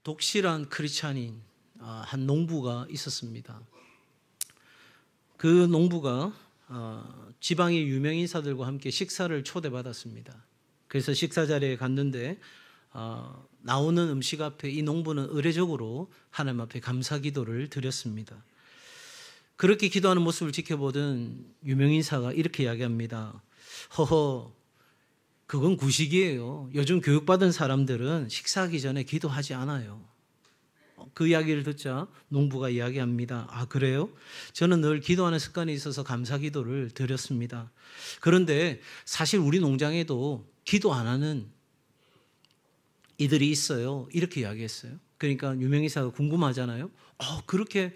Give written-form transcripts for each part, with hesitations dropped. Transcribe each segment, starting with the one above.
독실한 크리스찬인 한 농부가 있었습니다. 그 농부가 지방의 유명 인사들과 함께 식사를 초대받았습니다. 그래서 식사 자리에 갔는데 나오는 음식 앞에 이 농부는 의례적으로 하나님 앞에 감사 기도를 드렸습니다. 그렇게 기도하는 모습을 지켜보던 유명 인사가 이렇게 이야기합니다. 허허, 그건 구식이에요. 요즘 교육받은 사람들은 식사하기 전에 기도하지 않아요. 그 이야기를 듣자 농부가 이야기합니다. 아, 그래요? 저는 늘 기도하는 습관이 있어서 감사 기도를 드렸습니다. 그런데 사실 우리 농장에도 기도 안 하는 이들이 있어요. 이렇게 이야기했어요. 그러니까 유명인사가 궁금하잖아요. 그렇게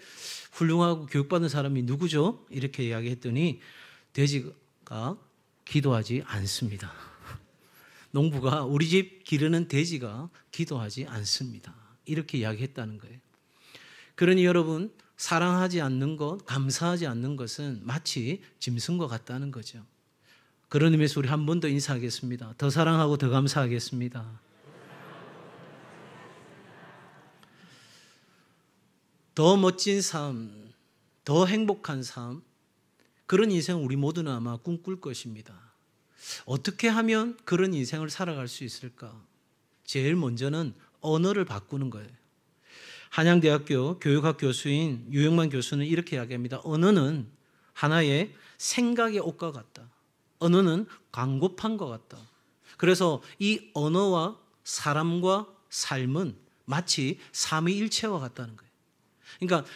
훌륭하고 교육받은 사람이 누구죠? 이렇게 이야기했더니 돼지가 기도하지 않습니다. 농부가 우리 집 기르는 돼지가 기도하지 않습니다. 이렇게 이야기했다는 거예요. 그러니 여러분, 사랑하지 않는 것, 감사하지 않는 것은 마치 짐승과 같다는 거죠. 그런 의미에서 우리 한 번 더 인사하겠습니다. 더 사랑하고 더 감사하겠습니다. 더 멋진 삶, 더 행복한 삶, 그런 인생 우리 모두는 아마 꿈꿀 것입니다. 어떻게 하면 그런 인생을 살아갈 수 있을까? 제일 먼저는 언어를 바꾸는 거예요. 한양대학교 교육학 교수인 유영만 교수는 이렇게 이야기합니다. 언어는 하나의 생각의 옷과 같다. 언어는 광고판과 같다. 그래서 이 언어와 사람과 삶은 마치 삼위일체와 같다는 거예요. 그러니까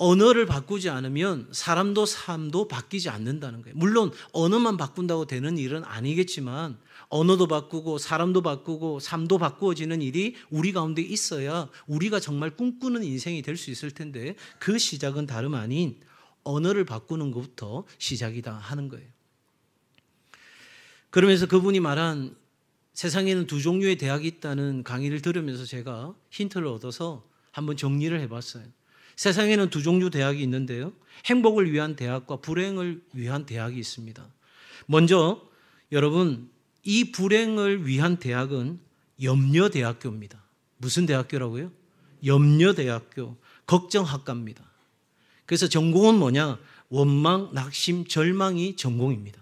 언어를 바꾸지 않으면 사람도 삶도 바뀌지 않는다는 거예요. 물론 언어만 바꾼다고 되는 일은 아니겠지만 언어도 바꾸고 사람도 바꾸고 삶도 바꾸어지는 일이 우리 가운데 있어야 우리가 정말 꿈꾸는 인생이 될 수 있을 텐데 그 시작은 다름 아닌 언어를 바꾸는 것부터 시작이다 하는 거예요. 그러면서 그분이 말한 세상에는 두 종류의 대학이 있다는 강의를 들으면서 제가 힌트를 얻어서 한번 정리를 해봤어요. 세상에는 두 종류 대학이 있는데요. 행복을 위한 대학과 불행을 위한 대학이 있습니다. 먼저 여러분, 이 불행을 위한 대학은 염려대학교입니다. 무슨 대학교라고요? 염려대학교, 걱정학과입니다. 그래서 전공은 뭐냐? 원망, 낙심, 절망이 전공입니다.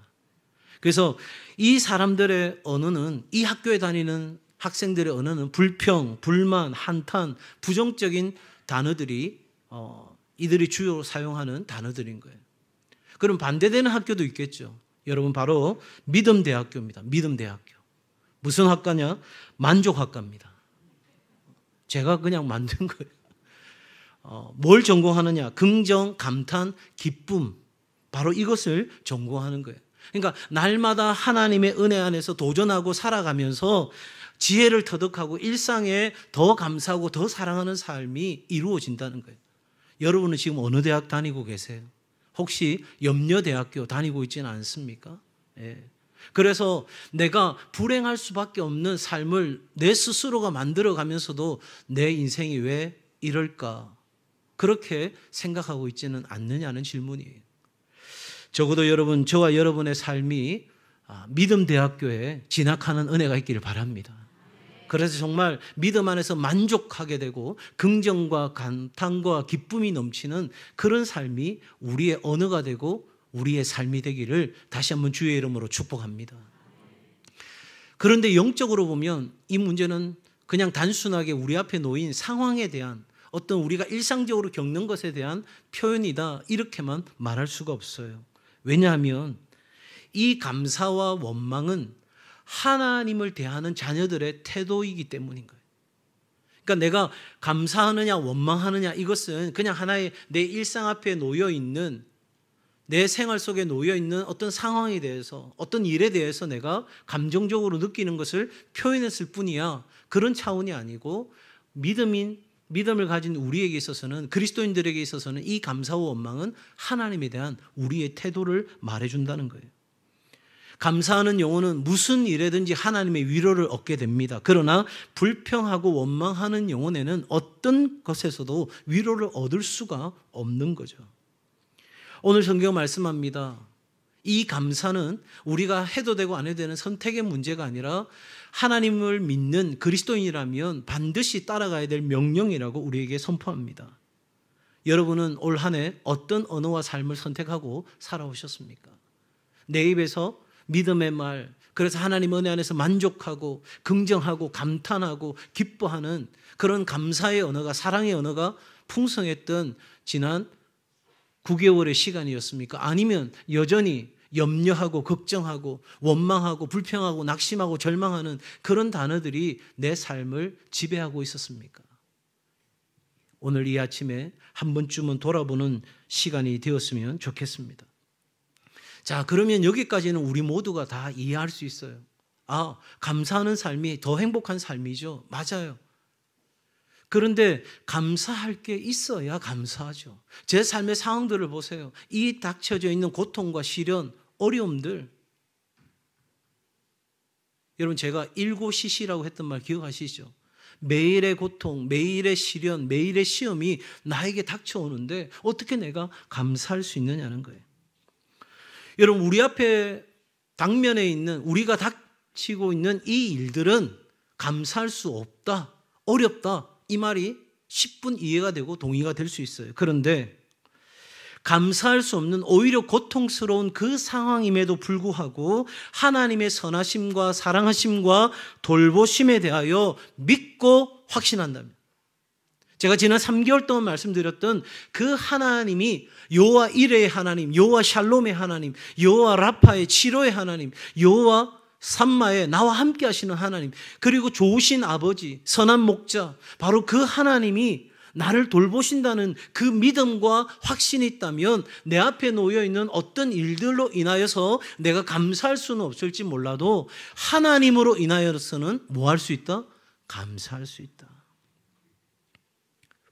그래서 이 사람들의 언어는, 이 학교에 다니는 학생들의 언어는 불평, 불만, 한탄, 부정적인 단어들이 이들이 주로 사용하는 단어들인 거예요. 그럼 반대되는 학교도 있겠죠. 여러분, 바로 믿음대학교입니다. 믿음대학교. 무슨 학과냐? 만족학과입니다. 제가 그냥 만든 거예요. 뭘 전공하느냐? 긍정, 감탄, 기쁨. 바로 이것을 전공하는 거예요. 그러니까 날마다 하나님의 은혜 안에서 도전하고 살아가면서 지혜를 터득하고 일상에 더 감사하고 더 사랑하는 삶이 이루어진다는 거예요. 여러분은 지금 어느 대학 다니고 계세요? 혹시 염려대학교 다니고 있지는 않습니까? 예. 그래서 내가 불행할 수밖에 없는 삶을 내 스스로가 만들어가면서도 내 인생이 왜 이럴까? 그렇게 생각하고 있지는 않느냐는 질문이에요. 적어도 여러분, 저와 여러분의 삶이 믿음대학교에 진학하는 은혜가 있기를 바랍니다. 그래서 정말 믿음 안에서 만족하게 되고 긍정과 감탄과 기쁨이 넘치는 그런 삶이 우리의 언어가 되고 우리의 삶이 되기를 다시 한번 주의 이름으로 축복합니다. 그런데 영적으로 보면 이 문제는 그냥 단순하게 우리 앞에 놓인 상황에 대한 어떤 우리가 일상적으로 겪는 것에 대한 표현이다, 이렇게만 말할 수가 없어요. 왜냐하면 이 감사와 원망은 하나님을 대하는 자녀들의 태도이기 때문인 거예요. 그러니까 내가 감사하느냐 원망하느냐, 이것은 그냥 하나의 내 일상 앞에 놓여 있는, 내 생활 속에 놓여 있는 어떤 상황에 대해서, 어떤 일에 대해서 내가 감정적으로 느끼는 것을 표현했을 뿐이야. 그런 차원이 아니고 믿음을 가진 우리에게 있어서는, 그리스도인들에게 있어서는 이 감사와 원망은 하나님에 대한 우리의 태도를 말해준다는 거예요. 감사하는 영혼은 무슨 일에든지 하나님의 위로를 얻게 됩니다. 그러나 불평하고 원망하는 영혼에는 어떤 것에서도 위로를 얻을 수가 없는 거죠. 오늘 성경 말씀합니다. 이 감사는 우리가 해도 되고 안 해도 되는 선택의 문제가 아니라 하나님을 믿는 그리스도인이라면 반드시 따라가야 될 명령이라고 우리에게 선포합니다. 여러분은 올 한 해 어떤 언어와 삶을 선택하고 살아오셨습니까? 내 입에서 믿음의 말, 그래서 하나님 은혜 안에서 만족하고 긍정하고 감탄하고 기뻐하는 그런 감사의 언어가, 사랑의 언어가 풍성했던 지난 9개월의 시간이었습니까? 아니면 여전히 염려하고 걱정하고 원망하고 불평하고 낙심하고 절망하는 그런 단어들이 내 삶을 지배하고 있었습니까? 오늘 이 아침에 한 번쯤은 돌아보는 시간이 되었으면 좋겠습니다. 자, 그러면 여기까지는 우리 모두가 다 이해할 수 있어요. 아, 감사하는 삶이 더 행복한 삶이죠. 맞아요. 그런데 감사할 게 있어야 감사하죠. 제 삶의 상황들을 보세요. 이 닥쳐져 있는 고통과 시련, 어려움들. 여러분, 제가 일고시시라고 했던 말 기억하시죠? 매일의 고통, 매일의 시련, 매일의 시험이 나에게 닥쳐오는데 어떻게 내가 감사할 수 있느냐는 거예요. 여러분, 우리 앞에 당면에 있는, 우리가 닥치고 있는 이 일들은 감사할 수 없다, 어렵다, 이 말이 10분 이해가 되고 동의가 될 수 있어요. 그런데 감사할 수 없는 오히려 고통스러운 그 상황임에도 불구하고 하나님의 선하심과 사랑하심과 돌보심에 대하여 믿고 확신한다면, 제가 지난 3개월 동안 말씀드렸던 그 하나님이 여호와 이레의 하나님, 여호와 샬롬의 하나님, 여호와 라파의 치료의 하나님, 여호와 삼마의 나와 함께 하시는 하나님, 그리고 좋으신 아버지, 선한 목자, 바로 그 하나님이 나를 돌보신다는 그 믿음과 확신이 있다면 내 앞에 놓여있는 어떤 일들로 인하여서 내가 감사할 수는 없을지 몰라도 하나님으로 인하여서는 뭐 할 수 있다? 감사할 수 있다.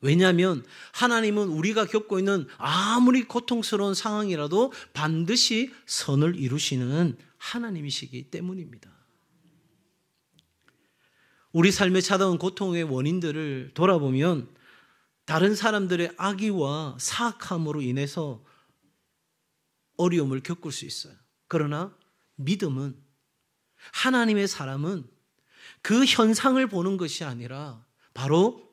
왜냐하면 하나님은 우리가 겪고 있는 아무리 고통스러운 상황이라도 반드시 선을 이루시는 하나님이시기 때문입니다. 우리 삶에 찾아온 고통의 원인들을 돌아보면 다른 사람들의 악의와 사악함으로 인해서 어려움을 겪을 수 있어요. 그러나 믿음은, 하나님의 사람은 그 현상을 보는 것이 아니라 바로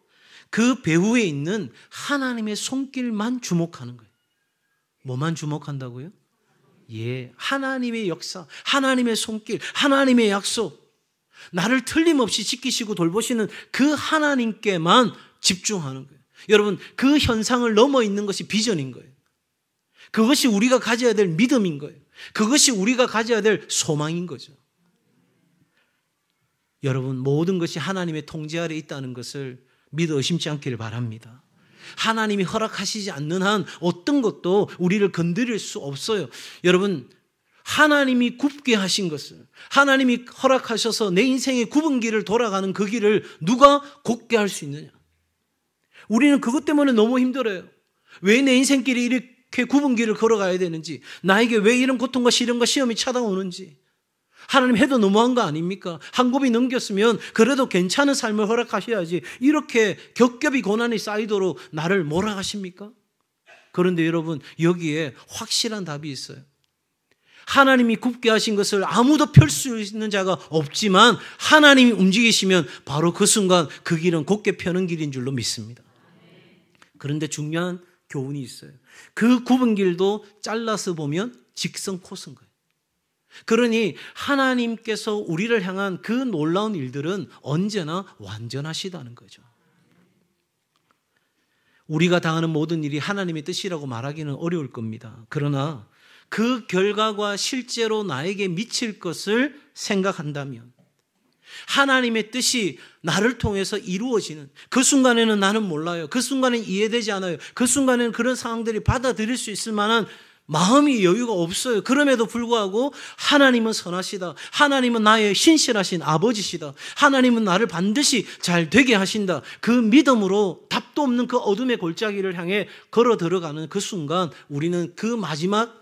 그 배후에 있는 하나님의 손길만 주목하는 거예요. 뭐만 주목한다고요? 예, 하나님의 역사, 하나님의 손길, 하나님의 약속, 나를 틀림없이 지키시고 돌보시는 그 하나님께만 집중하는 거예요. 여러분, 그 현상을 넘어 있는 것이 비전인 거예요. 그것이 우리가 가져야 될 믿음인 거예요. 그것이 우리가 가져야 될 소망인 거죠. 여러분, 모든 것이 하나님의 통제 아래 있다는 것을 믿어 의심치 않기를 바랍니다. 하나님이 허락하시지 않는 한 어떤 것도 우리를 건드릴 수 없어요. 여러분, 하나님이 굽게 하신 것을, 하나님이 허락하셔서 내 인생의 굽은 길을 돌아가는 그 길을 누가 곧게 할 수 있느냐? 우리는 그것 때문에 너무 힘들어요. 왜 내 인생길이 이렇게 굽은 길을 걸어가야 되는지, 나에게 왜 이런 고통과 시련과 시험이 찾아오는지. 하나님 해도 너무한 거 아닙니까? 한 곱이 넘겼으면 그래도 괜찮은 삶을 허락하셔야지 이렇게 겹겹이 고난이 쌓이도록 나를 몰아가십니까? 그런데 여러분, 여기에 확실한 답이 있어요. 하나님이 굽게 하신 것을 아무도 펼 수 있는 자가 없지만 하나님이 움직이시면 바로 그 순간 그 길은 곧게 펴는 길인 줄로 믿습니다. 그런데 중요한 교훈이 있어요. 그 굽은 길도 잘라서 보면 직선 코스인 거예요. 그러니 하나님께서 우리를 향한 그 놀라운 일들은 언제나 완전하시다는 거죠. 우리가 당하는 모든 일이 하나님의 뜻이라고 말하기는 어려울 겁니다. 그러나 그 결과가 실제로 나에게 미칠 것을 생각한다면, 하나님의 뜻이 나를 통해서 이루어지는 그 순간에는 나는 몰라요. 그 순간에는 이해되지 않아요. 그 순간에는 그런 상황들이 받아들일 수 있을 만한 마음이 여유가 없어요. 그럼에도 불구하고 하나님은 선하시다. 하나님은 나의 신실하신 아버지시다. 하나님은 나를 반드시 잘 되게 하신다. 그 믿음으로 답도 없는 그 어둠의 골짜기를 향해 걸어 들어가는 그 순간 우리는 그 마지막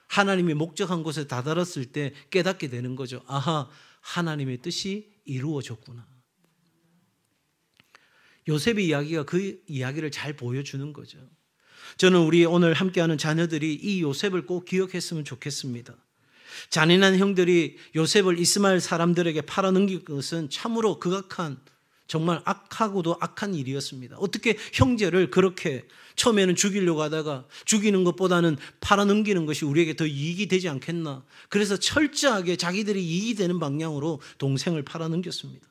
하나님이 목적한 곳에 다다랐을 때 깨닫게 되는 거죠. 아하, 하나님의 뜻이 이루어졌구나. 요셉의 이야기가 그 이야기를 잘 보여주는 거죠. 저는 우리 오늘 함께하는 자녀들이 이 요셉을 꼭 기억했으면 좋겠습니다. 잔인한 형들이 요셉을 이스마엘 사람들에게 팔아넘긴 것은 참으로 극악한, 정말 악하고도 악한 일이었습니다. 어떻게 형제를 그렇게 처음에는 죽이려고 하다가 죽이는 것보다는 팔아넘기는 것이 우리에게 더 이익이 되지 않겠나. 그래서 철저하게 자기들이 이익이 되는 방향으로 동생을 팔아넘겼습니다.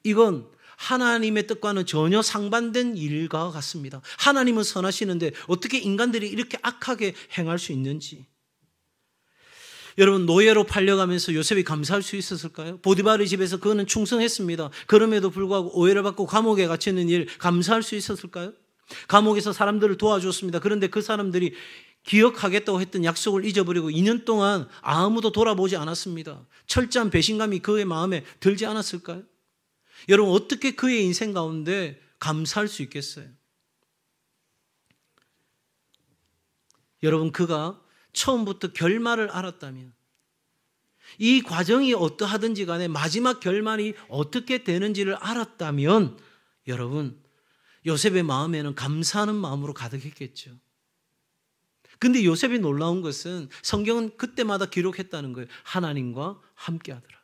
이건 하나님의 뜻과는 전혀 상반된 일과 같습니다. 하나님은 선하시는데 어떻게 인간들이 이렇게 악하게 행할 수 있는지. 여러분, 노예로 팔려가면서 요셉이 감사할 수 있었을까요? 보디발의 집에서 그는 충성했습니다. 그럼에도 불구하고 오해를 받고 감옥에 갇히는 일 감사할 수 있었을까요? 감옥에서 사람들을 도와줬습니다. 그런데 그 사람들이 기억하겠다고 했던 약속을 잊어버리고 2년 동안 아무도 돌아보지 않았습니다. 철저한 배신감이 그의 마음에 들지 않았을까요? 여러분, 어떻게 그의 인생 가운데 감사할 수 있겠어요? 여러분, 그가 처음부터 결말을 알았다면, 이 과정이 어떠하든지 간에 마지막 결말이 어떻게 되는지를 알았다면, 여러분, 요셉의 마음에는 감사하는 마음으로 가득했겠죠. 근데 요셉이 놀라운 것은 성경은 그때마다 기록했다는 거예요. 하나님과 함께 하더라.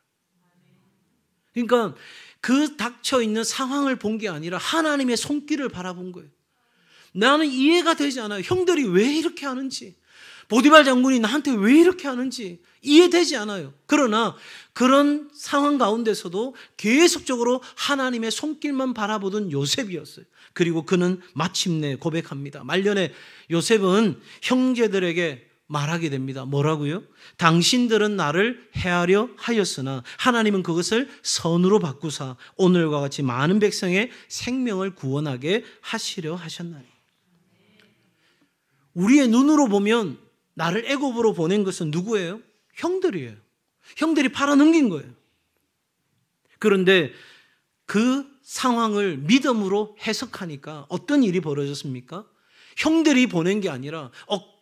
그러니까 그 닥쳐있는 상황을 본 게 아니라 하나님의 손길을 바라본 거예요. 나는 이해가 되지 않아요. 형들이 왜 이렇게 하는지, 보디발 장군이 나한테 왜 이렇게 하는지 이해되지 않아요. 그러나 그런 상황 가운데서도 계속적으로 하나님의 손길만 바라보던 요셉이었어요. 그리고 그는 마침내 고백합니다. 말년에 요셉은 형제들에게 말하게 됩니다. 뭐라고요? 당신들은 나를 해하려 하였으나 하나님은 그것을 선으로 바꾸사 오늘과 같이 많은 백성의 생명을 구원하게 하시려 하셨나니. 우리의 눈으로 보면 나를 애굽으로 보낸 것은 누구예요? 형들이에요. 형들이 팔아넘긴 거예요. 그런데 그 상황을 믿음으로 해석하니까 어떤 일이 벌어졌습니까? 형들이 보낸 게 아니라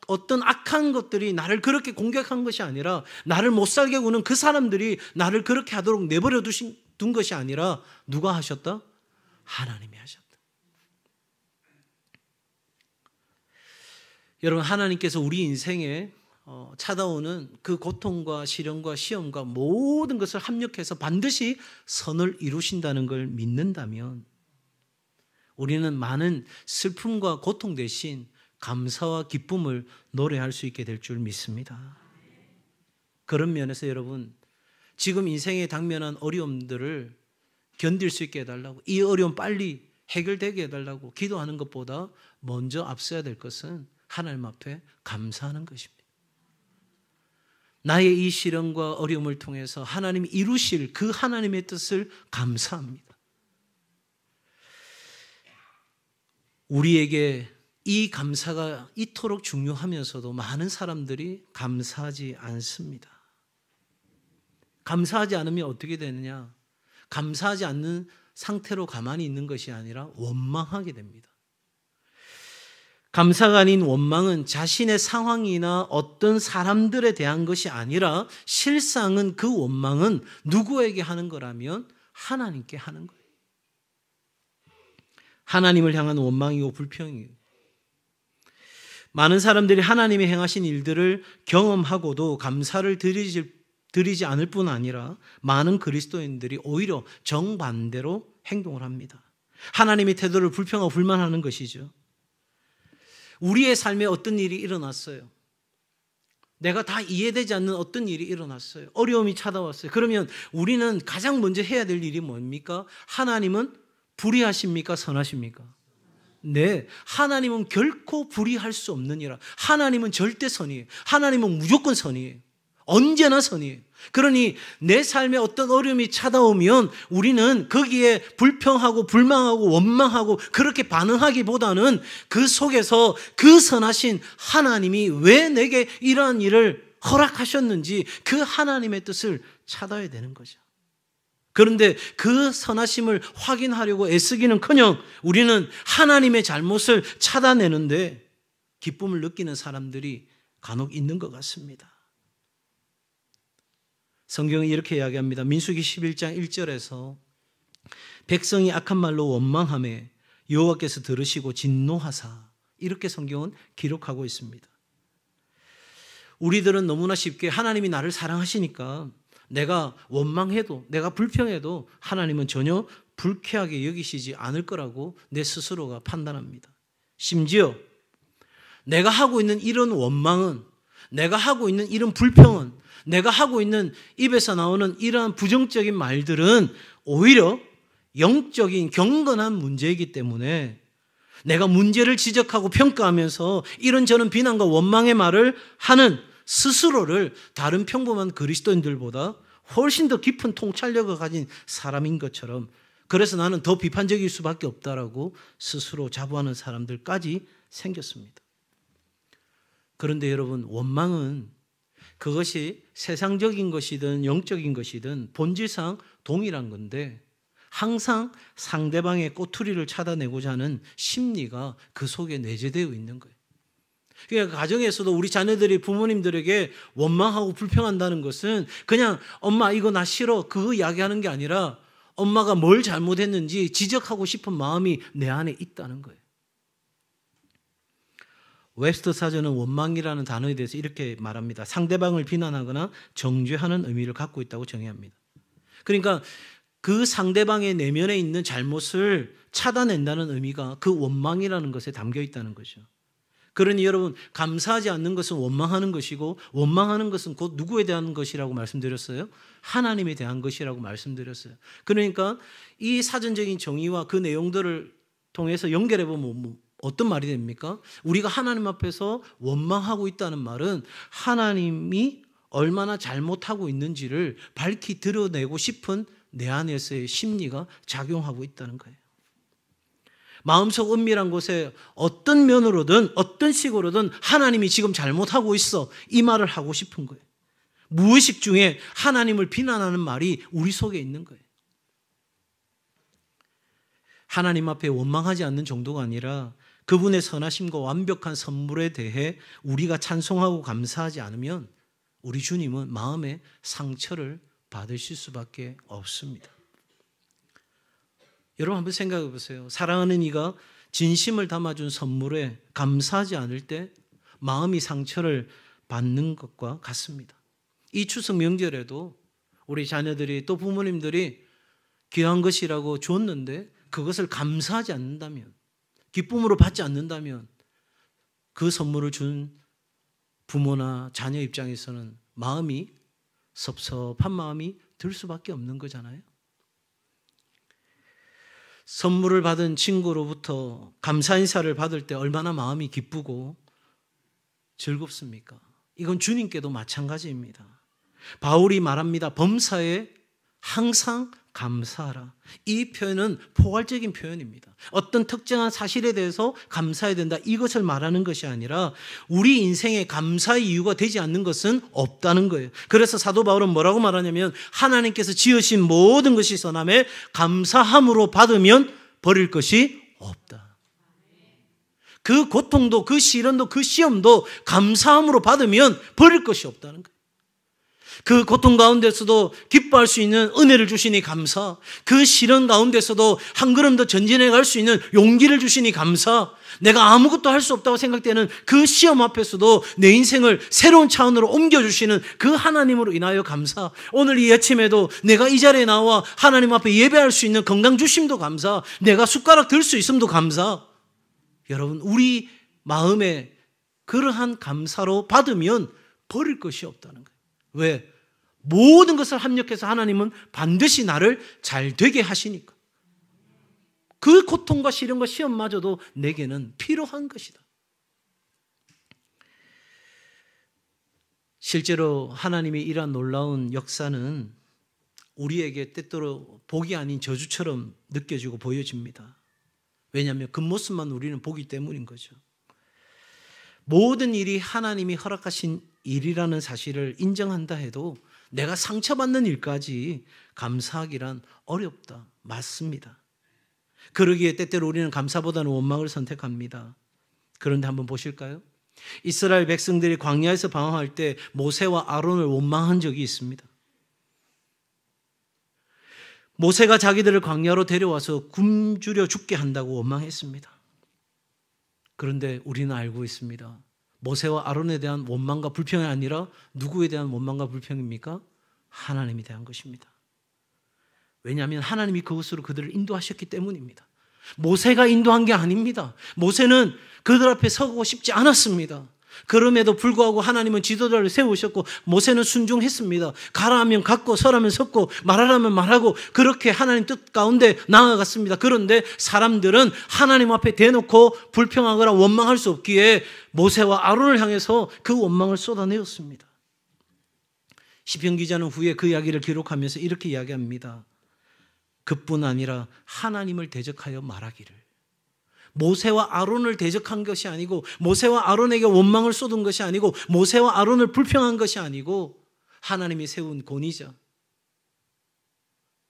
어떤 악한 것들이 나를 그렇게 공격한 것이 아니라, 나를 못 살게 구는 그 사람들이 나를 그렇게 하도록 내버려 둔 것이 아니라 누가 하셨다? 하나님이 하셨다. 여러분, 하나님께서 우리 인생에 찾아오는 그 고통과 시련과 시험과 모든 것을 합력해서 반드시 선을 이루신다는 걸 믿는다면 우리는 많은 슬픔과 고통 대신 감사와 기쁨을 노래할 수 있게 될 줄 믿습니다. 그런 면에서 여러분, 지금 인생에 당면한 어려움들을 견딜 수 있게 해달라고, 이 어려움 빨리 해결되게 해달라고 기도하는 것보다 먼저 앞서야 될 것은 하나님 앞에 감사하는 것입니다. 나의 이 시련과 어려움을 통해서 하나님이 이루실 그 하나님의 뜻을 감사합니다. 우리에게 이 감사가 이토록 중요하면서도 많은 사람들이 감사하지 않습니다. 감사하지 않으면 어떻게 되느냐? 감사하지 않는 상태로 가만히 있는 것이 아니라 원망하게 됩니다. 감사가 아닌 원망은 자신의 상황이나 어떤 사람들에 대한 것이 아니라 실상은 그 원망은 누구에게 하는 거라면 하나님께 하는 거예요. 하나님을 향한 원망이고 불평이에요. 많은 사람들이 하나님이 행하신 일들을 경험하고도 감사를 드리지 않을 뿐 아니라 많은 그리스도인들이 오히려 정반대로 행동을 합니다. 하나님의 태도를 불평하고 불만하는 것이죠. 우리의 삶에 어떤 일이 일어났어요. 내가 다 이해되지 않는 어떤 일이 일어났어요. 어려움이 찾아왔어요. 그러면 우리는 가장 먼저 해야 될 일이 뭡니까? 하나님은 불의하십니까? 선하십니까? 네, 하나님은 결코 불의할 수 없느니라. 하나님은 절대 선이에요. 하나님은 무조건 선이에요. 언제나 선이에요. 그러니 내 삶에 어떤 어려움이 찾아오면 우리는 거기에 불평하고 불망하고 원망하고 그렇게 반응하기보다는 그 속에서 그 선하신 하나님이 왜 내게 이러한 일을 허락하셨는지 그 하나님의 뜻을 찾아야 되는 거죠. 그런데 그 선하심을 확인하려고 애쓰기는커녕 우리는 하나님의 잘못을 찾아내는데 기쁨을 느끼는 사람들이 간혹 있는 것 같습니다. 성경은 이렇게 이야기합니다. 민수기 11장 1절에서 백성이 악한 말로 원망하매 여호와께서 들으시고 진노하사 이렇게 성경은 기록하고 있습니다. 우리들은 너무나 쉽게 하나님이 나를 사랑하시니까 내가 원망해도 내가 불평해도 하나님은 전혀 불쾌하게 여기시지 않을 거라고 내 스스로가 판단합니다. 심지어 내가 하고 있는 이런 원망은, 내가 하고 있는 이런 불평은, 내가 하고 있는 입에서 나오는 이러한 부정적인 말들은 오히려 영적인 경건한 문제이기 때문에 내가 문제를 지적하고 평가하면서 이런저런 비난과 원망의 말을 하는 스스로를 다른 평범한 그리스도인들보다 훨씬 더 깊은 통찰력을 가진 사람인 것처럼, 그래서 나는 더 비판적일 수밖에 없다라고 스스로 자부하는 사람들까지 생겼습니다. 그런데 여러분, 원망은 그것이 세상적인 것이든 영적인 것이든 본질상 동일한 건데 항상 상대방의 꼬투리를 찾아내고자 하는 심리가 그 속에 내재되어 있는 거예요. 그러니까 가정에서도 우리 자녀들이 부모님들에게 원망하고 불평한다는 것은 그냥 엄마 이거 나 싫어 그거 이야기하는 게 아니라 엄마가 뭘 잘못했는지 지적하고 싶은 마음이 내 안에 있다는 거예요. 웹스터 사전은 원망이라는 단어에 대해서 이렇게 말합니다. 상대방을 비난하거나 정죄하는 의미를 갖고 있다고 정의합니다. 그러니까 그 상대방의 내면에 있는 잘못을 찾아낸다는 의미가 그 원망이라는 것에 담겨 있다는 거죠. 그러니 여러분, 감사하지 않는 것은 원망하는 것이고 원망하는 것은 곧 누구에 대한 것이라고 말씀드렸어요? 하나님에 대한 것이라고 말씀드렸어요. 그러니까 이 사전적인 정의와 그 내용들을 통해서 연결해 보면 어떤 말이 됩니까? 우리가 하나님 앞에서 원망하고 있다는 말은 하나님이 얼마나 잘못하고 있는지를 밝히 드러내고 싶은 내 안에서의 심리가 작용하고 있다는 거예요. 마음속 은밀한 곳에 어떤 면으로든 어떤 식으로든 하나님이 지금 잘못하고 있어, 이 말을 하고 싶은 거예요. 무의식 중에 하나님을 비난하는 말이 우리 속에 있는 거예요. 하나님 앞에 원망하지 않는 정도가 아니라 그분의 선하심과 완벽한 선물에 대해 우리가 찬송하고 감사하지 않으면 우리 주님은 마음의 상처를 받으실 수밖에 없습니다. 여러분 한번 생각해 보세요. 사랑하는 이가 진심을 담아준 선물에 감사하지 않을 때 마음이 상처를 받는 것과 같습니다. 이 추석 명절에도 우리 자녀들이 또 부모님들이 귀한 것이라고 줬는데 그것을 감사하지 않는다면, 기쁨으로 받지 않는다면 그 선물을 준 부모나 자녀 입장에서는 마음이 섭섭한 마음이 들 수밖에 없는 거잖아요. 선물을 받은 친구로부터 감사 인사를 받을 때 얼마나 마음이 기쁘고 즐겁습니까? 이건 주님께도 마찬가지입니다. 바울이 말합니다. 범사에 항상 감사하라. 이 표현은 포괄적인 표현입니다. 어떤 특정한 사실에 대해서 감사해야 된다, 이것을 말하는 것이 아니라 우리 인생에 감사의 이유가 되지 않는 것은 없다는 거예요. 그래서 사도 바울은 뭐라고 말하냐면 하나님께서 지으신 모든 것이 선함에 감사함으로 받으면 버릴 것이 없다. 그 고통도 그 시련도 그 시험도 감사함으로 받으면 버릴 것이 없다는 거예요. 그 고통 가운데서도 기뻐할 수 있는 은혜를 주시니 감사, 그 시련 가운데서도 한 걸음 더 전진해 갈 수 있는 용기를 주시니 감사, 내가 아무것도 할 수 없다고 생각되는 그 시험 앞에서도 내 인생을 새로운 차원으로 옮겨주시는 그 하나님으로 인하여 감사, 오늘 이 아침에도 내가 이 자리에 나와 하나님 앞에 예배할 수 있는 건강 주심도 감사, 내가 숟가락 들 수 있음도 감사. 여러분, 우리 마음에 그러한 감사로 받으면 버릴 것이 없다는 거예요. 왜? 모든 것을 합력해서 하나님은 반드시 나를 잘 되게 하시니까. 그 고통과 시련과 시험마저도 내게는 필요한 것이다. 실제로 하나님의 이러한 놀라운 역사는 우리에게 때때로 복이 아닌 저주처럼 느껴지고 보여집니다. 왜냐하면 그 모습만 우리는 보기 때문인 거죠. 모든 일이 하나님이 허락하신 일이라는 사실을 인정한다 해도 내가 상처받는 일까지 감사하기란 어렵다. 맞습니다. 그러기에 때때로 우리는 감사보다는 원망을 선택합니다. 그런데 한번 보실까요? 이스라엘 백성들이 광야에서 방황할 때 모세와 아론을 원망한 적이 있습니다. 모세가 자기들을 광야로 데려와서 굶주려 죽게 한다고 원망했습니다. 그런데 우리는 알고 있습니다. 모세와 아론에 대한 원망과 불평이 아니라 누구에 대한 원망과 불평입니까? 하나님에 대한 것입니다. 왜냐하면 하나님이 그것으로 그들을 인도하셨기 때문입니다. 모세가 인도한 게 아닙니다. 모세는 그들 앞에 서고 싶지 않았습니다. 그럼에도 불구하고 하나님은 지도자를 세우셨고 모세는 순종했습니다. 가라 하면 갔고 서라면 섰고 말하라면 말하고 그렇게 하나님 뜻 가운데 나아갔습니다. 그런데 사람들은 하나님 앞에 대놓고 불평하거나 원망할 수 없기에 모세와 아론을 향해서 그 원망을 쏟아내었습니다. 시편 기자는 후에 그 이야기를 기록하면서 이렇게 이야기합니다. 그뿐 아니라 하나님을 대적하여 말하기를. 모세와 아론을 대적한 것이 아니고 모세와 아론에게 원망을 쏟은 것이 아니고 모세와 아론을 불평한 것이 아니고 하나님이 세운 권위자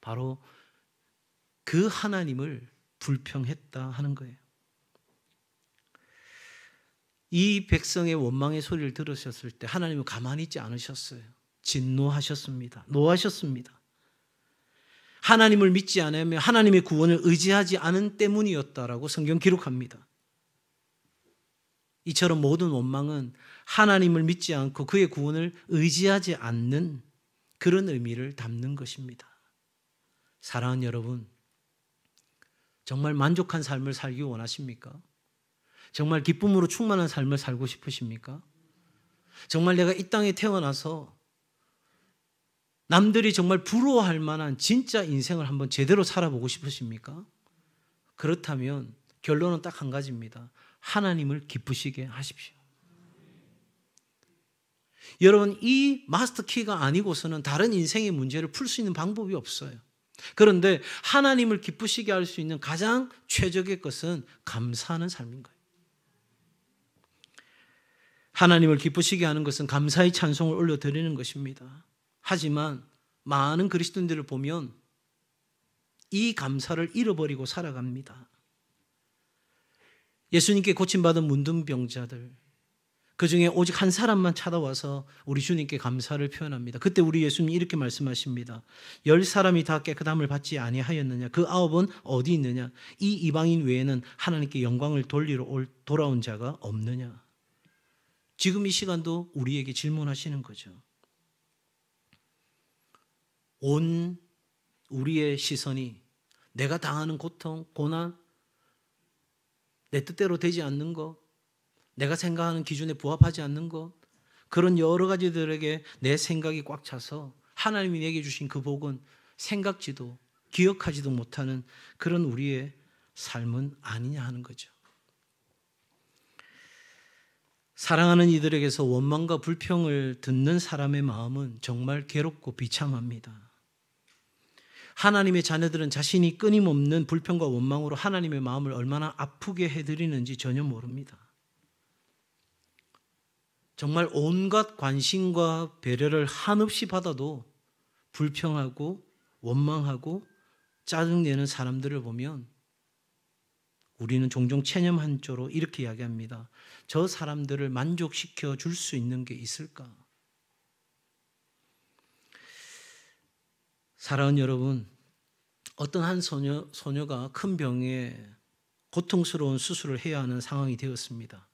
바로 그 하나님을 불평했다 하는 거예요. 이 백성의 원망의 소리를 들으셨을 때 하나님은 가만히 있지 않으셨어요. 진노하셨습니다. 노하셨습니다. 하나님을 믿지 않으며 하나님의 구원을 의지하지 않은 때문이었다라고 성경 기록합니다. 이처럼 모든 원망은 하나님을 믿지 않고 그의 구원을 의지하지 않는 그런 의미를 담는 것입니다. 사랑하는 여러분, 정말 만족한 삶을 살기 원하십니까? 정말 기쁨으로 충만한 삶을 살고 싶으십니까? 정말 내가 이 땅에 태어나서 남들이 정말 부러워할 만한 진짜 인생을 한번 제대로 살아보고 싶으십니까? 그렇다면 결론은 딱 한 가지입니다. 하나님을 기쁘시게 하십시오. 여러분, 이 마스터 키가 아니고서는 다른 인생의 문제를 풀 수 있는 방법이 없어요. 그런데 하나님을 기쁘시게 할 수 있는 가장 최적의 것은 감사하는 삶인 거예요. 하나님을 기쁘시게 하는 것은 감사의 찬송을 올려드리는 것입니다. 하지만 많은 그리스도인들을 보면 이 감사를 잃어버리고 살아갑니다. 예수님께 고침받은 문둥병자들, 그 중에 오직 한 사람만 찾아와서 우리 주님께 감사를 표현합니다. 그때 우리 예수님이 이렇게 말씀하십니다. 10사람이 다 깨끗함을 받지 아니하였느냐? 그 9은 어디 있느냐? 이 이방인 외에는 하나님께 영광을 돌리러 돌아온 자가 없느냐? 지금 이 시간도 우리에게 질문하시는 거죠. 온 우리의 시선이 내가 당하는 고통, 고난, 내 뜻대로 되지 않는 것, 내가 생각하는 기준에 부합하지 않는 것, 그런 여러 가지들에게 내 생각이 꽉 차서 하나님이 내게 주신 그 복은 생각지도 기억하지도 못하는 그런 우리의 삶은 아니냐 하는 거죠. 사랑하는 이들에게서 원망과 불평을 듣는 사람의 마음은 정말 괴롭고 비참합니다. 하나님의 자녀들은 자신이 끊임없는 불평과 원망으로 하나님의 마음을 얼마나 아프게 해드리는지 전혀 모릅니다. 정말 온갖 관심과 배려를 한없이 받아도 불평하고 원망하고 짜증내는 사람들을 보면 우리는 종종 체념 한조로 이렇게 이야기합니다. 저 사람들을 만족시켜 줄 수 있는 게 있을까? 사랑하는 여러분, 어떤 한 소녀가 큰 병에 고통스러운 수술을 해야 하는 상황이 되었습니다.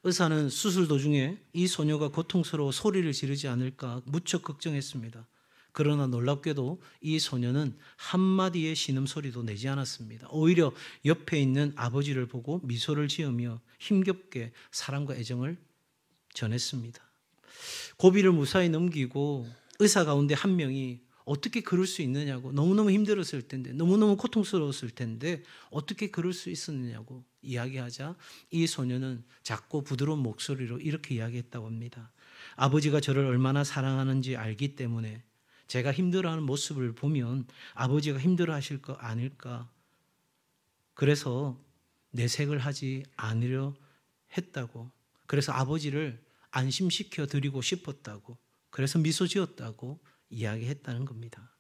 의사는 수술 도중에 이 소녀가 고통스러워 소리를 지르지 않을까 무척 걱정했습니다. 그러나 놀랍게도 이 소녀는 한마디의 신음소리도 내지 않았습니다. 오히려 옆에 있는 아버지를 보고 미소를 지으며 힘겹게 사랑과 애정을 전했습니다. 고비를 무사히 넘기고 의사 가운데 한 명이 어떻게 그럴 수 있느냐고, 너무너무 힘들었을 텐데, 너무너무 고통스러웠을 텐데 어떻게 그럴 수 있었느냐고 이야기하자 이 소녀는 작고 부드러운 목소리로 이렇게 이야기했다고 합니다. 아버지가 저를 얼마나 사랑하는지 알기 때문에 제가 힘들어하는 모습을 보면 아버지가 힘들어하실 거 아닐까, 그래서 내색을 하지 않으려 했다고, 그래서 아버지를 안심시켜 드리고 싶었다고, 그래서 미소 지었다고 이야기했다는 겁니다.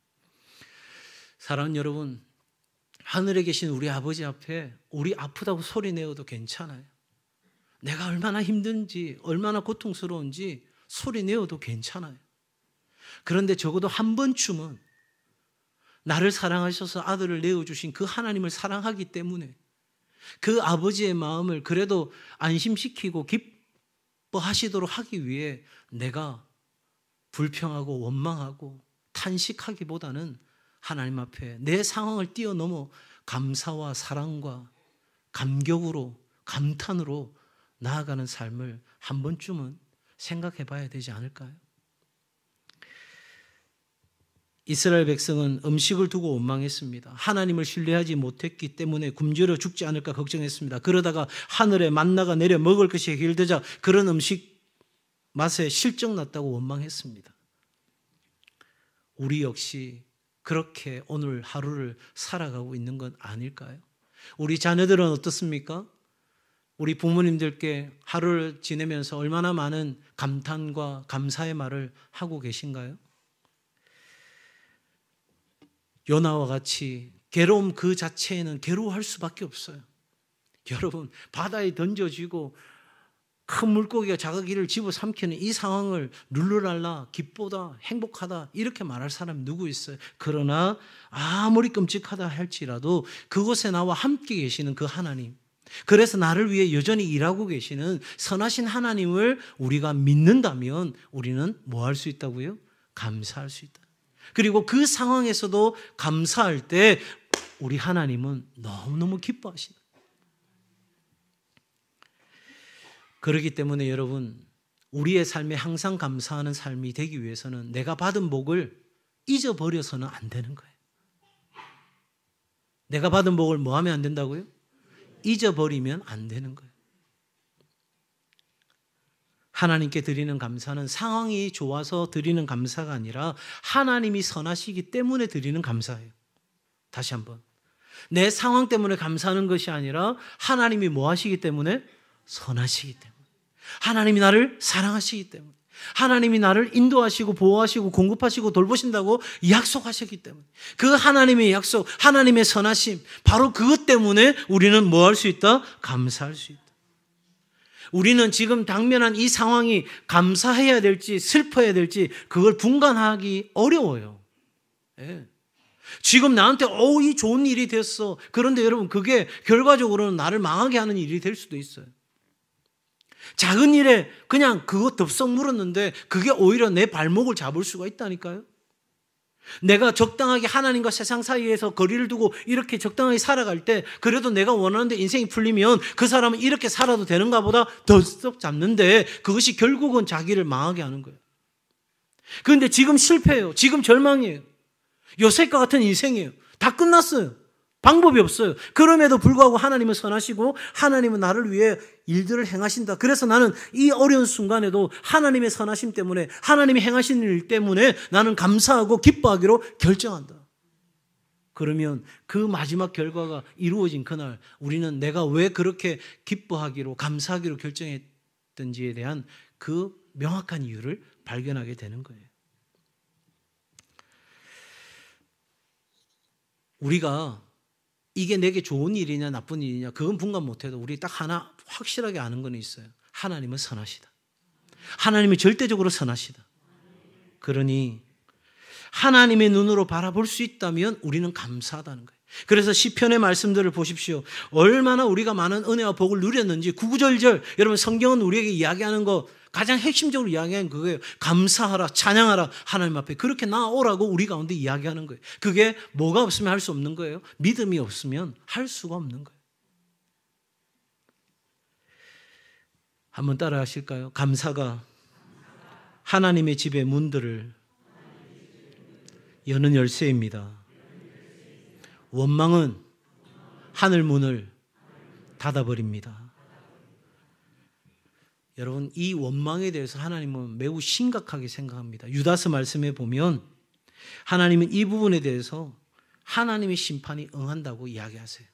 사랑하는 여러분, 하늘에 계신 우리 아버지 앞에 우리 아프다고 소리 내어도 괜찮아요. 내가 얼마나 힘든지, 얼마나 고통스러운지 소리 내어도 괜찮아요. 그런데 적어도 한 번쯤은 나를 사랑하셔서 아들을 내어주신 그 하나님을 사랑하기 때문에, 그 아버지의 마음을 그래도 안심시키고 기뻐하시도록 하기 위해 내가 불평하고 원망하고 탄식하기보다는 하나님 앞에 내 상황을 뛰어넘어 감사와 사랑과 감격으로, 감탄으로 나아가는 삶을 한 번쯤은 생각해 봐야 되지 않을까요? 이스라엘 백성은 음식을 두고 원망했습니다. 하나님을 신뢰하지 못했기 때문에 굶주려 죽지 않을까 걱정했습니다. 그러다가 하늘에 만나가 내려 먹을 것이 길드자 그런 음식 맛에 실증났다고 원망했습니다. 우리 역시 그렇게 오늘 하루를 살아가고 있는 건 아닐까요? 우리 자녀들은 어떻습니까? 우리 부모님들께 하루를 지내면서 얼마나 많은 감탄과 감사의 말을 하고 계신가요? 요나와 같이 괴로움 그 자체에는 괴로워할 수밖에 없어요. 여러분, 바다에 던져지고 큰 물고기가 자기를 집어삼키는 이 상황을 룰루랄라, 기쁘다, 행복하다 이렇게 말할 사람이 누구 있어요? 그러나 아무리 끔찍하다 할지라도 그곳에 나와 함께 계시는 그 하나님, 그래서 나를 위해 여전히 일하고 계시는 선하신 하나님을 우리가 믿는다면 우리는 뭐 할 수 있다고요? 감사할 수 있다. 그리고 그 상황에서도 감사할 때 우리 하나님은 너무너무 기뻐하신다. 그렇기 때문에 여러분, 우리의 삶에 항상 감사하는 삶이 되기 위해서는 내가 받은 복을 잊어버려서는 안 되는 거예요. 내가 받은 복을 뭐 하면 안 된다고요? 잊어버리면 안 되는 거예요. 하나님께 드리는 감사는 상황이 좋아서 드리는 감사가 아니라 하나님이 선하시기 때문에 드리는 감사예요. 다시 한번. 내 상황 때문에 감사하는 것이 아니라 하나님이 뭐 하시기 때문에? 선하시기 때문에. 하나님이 나를 사랑하시기 때문에. 하나님이 나를 인도하시고 보호하시고 공급하시고 돌보신다고 약속하셨기 때문에. 그 하나님의 약속, 하나님의 선하심, 바로 그것 때문에 우리는 뭐 할 수 있다? 감사할 수 있다. 우리는 지금 당면한 이 상황이 감사해야 될지 슬퍼해야 될지 그걸 분간하기 어려워요. 예. 지금 나한테 이 좋은 일이 됐어. 그런데 여러분 그게 결과적으로는 나를 망하게 하는 일이 될 수도 있어요. 작은 일에 그냥 그거 덥석 물었는데 그게 오히려 내 발목을 잡을 수가 있다니까요. 내가 적당하게 하나님과 세상 사이에서 거리를 두고 이렇게 적당하게 살아갈 때 그래도 내가 원하는데 인생이 풀리면 그 사람은 이렇게 살아도 되는가 보다 덥석 잡는데 그것이 결국은 자기를 망하게 하는 거예요. 그런데 지금 실패해요. 지금 절망이에요. 요셉과 같은 인생이에요. 다 끝났어요. 방법이 없어요. 그럼에도 불구하고 하나님은 선하시고 하나님은 나를 위해 일들을 행하신다. 그래서 나는 이 어려운 순간에도 하나님의 선하심 때문에 하나님이 행하신 일 때문에 나는 감사하고 기뻐하기로 결정한다. 그러면 그 마지막 결과가 이루어진 그날 우리는 내가 왜 그렇게 기뻐하기로 감사하기로 결정했던지에 대한 그 명확한 이유를 발견하게 되는 거예요. 우리가 이게 내게 좋은 일이냐 나쁜 일이냐 그건 분간 못해도 우리 딱 하나 확실하게 아는 건 있어요. 하나님은 선하시다. 하나님이 절대적으로 선하시다. 그러니 하나님의 눈으로 바라볼 수 있다면 우리는 감사하다는 거예요. 그래서 시편의 말씀들을 보십시오. 얼마나 우리가 많은 은혜와 복을 누렸는지 구구절절 여러분 성경은 우리에게 이야기하는 거 가장 핵심적으로 이야기하는 그거예요. 감사하라, 찬양하라, 하나님 앞에 그렇게 나아오라고 우리 가운데 이야기하는 거예요. 그게 뭐가 없으면 할 수 없는 거예요? 믿음이 없으면 할 수가 없는 거예요. 한번 따라 하실까요? 감사가 하나님의 집의 문들을 여는 열쇠입니다. 원망은 하늘 문을 닫아버립니다. 여러분, 이 원망에 대해서 하나님은 매우 심각하게 생각합니다. 유다서 말씀에 보면 하나님은 이 부분에 대해서 하나님의 심판이 응한다고 이야기하세요.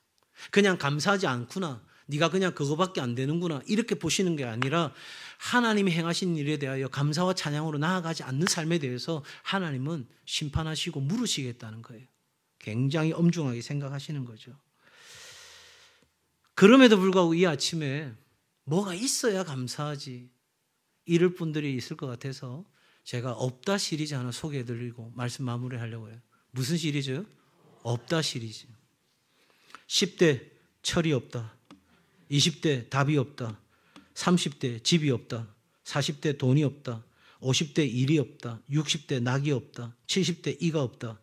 그냥 감사하지 않구나, 네가 그냥 그거밖에 안 되는구나 이렇게 보시는 게 아니라 하나님이 행하신 일에 대하여 감사와 찬양으로 나아가지 않는 삶에 대해서 하나님은 심판하시고 물으시겠다는 거예요. 굉장히 엄중하게 생각하시는 거죠. 그럼에도 불구하고 이 아침에 뭐가 있어야 감사하지 이럴 분들이 있을 것 같아서 제가 없다 시리즈 하나 소개해드리고 말씀 마무리하려고 해요. 무슨 시리즈요? 없다 시리즈. 10대 철이 없다. 20대 답이 없다. 30대 집이 없다. 40대 돈이 없다. 50대 일이 없다. 60대 낙이 없다. 70대 이가 없다.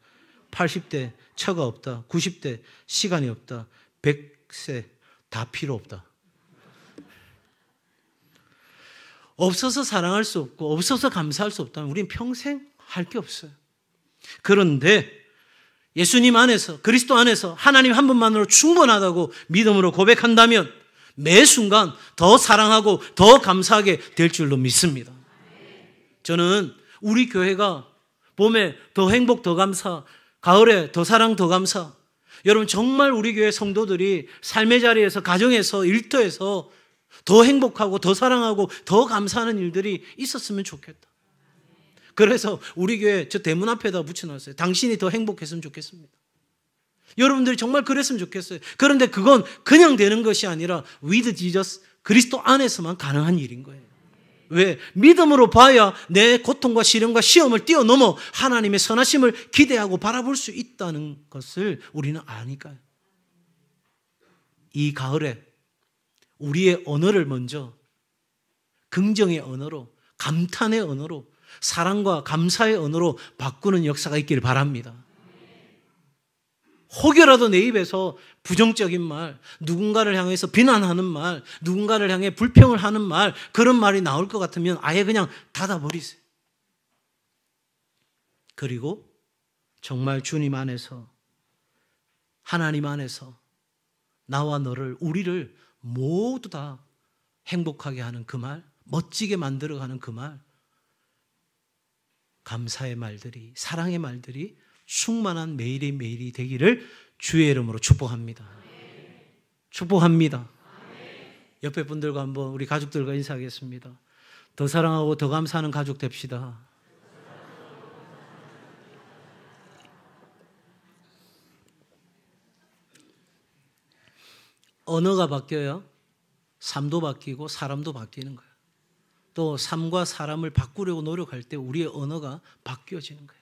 80대 처가 없다. 90대 시간이 없다. 100세 다 필요 없다. 없어서 사랑할 수 없고 없어서 감사할 수 없다면 우리는 평생 할 게 없어요. 그런데 예수님 안에서, 그리스도 안에서 하나님 한 분만으로 충분하다고 믿음으로 고백한다면 매 순간 더 사랑하고 더 감사하게 될 줄로 믿습니다. 저는 우리 교회가 봄에 더 행복 더 감사, 가을에 더 사랑 더 감사, 여러분 정말 우리 교회 성도들이 삶의 자리에서, 가정에서, 일터에서 더 행복하고 더 사랑하고 더 감사하는 일들이 있었으면 좋겠다. 그래서 우리 교회 저 대문 앞에다 붙여놨어요. 당신이 더 행복했으면 좋겠습니다. 여러분들이 정말 그랬으면 좋겠어요. 그런데 그건 그냥 되는 것이 아니라 with Jesus, 그리스도 안에서만 가능한 일인 거예요. 왜? 믿음으로 봐야 내 고통과 시련과 시험을 뛰어넘어 하나님의 선하심을 기대하고 바라볼 수 있다는 것을 우리는 아니까요. 이 가을에 우리의 언어를 먼저 긍정의 언어로, 감탄의 언어로, 사랑과 감사의 언어로 바꾸는 역사가 있기를 바랍니다. 혹여라도 내 입에서 부정적인 말, 누군가를 향해서 비난하는 말, 누군가를 향해 불평을 하는 말, 그런 말이 나올 것 같으면 아예 그냥 닫아버리세요. 그리고 정말 주님 안에서, 하나님 안에서 나와 너를, 우리를 모두 다 행복하게 하는 그 말, 멋지게 만들어가는 그 말, 감사의 말들이, 사랑의 말들이 충만한 매일이 매일이 되기를 주의 이름으로 축복합니다. 축복합니다. 옆에 분들과 한번 우리 가족들과 인사하겠습니다. 더 사랑하고 더 감사하는 가족 됩시다. 언어가 바뀌어야 삶도 바뀌고 사람도 바뀌는 거예요. 또 삶과 사람을 바꾸려고 노력할 때 우리의 언어가 바뀌어지는 거예요.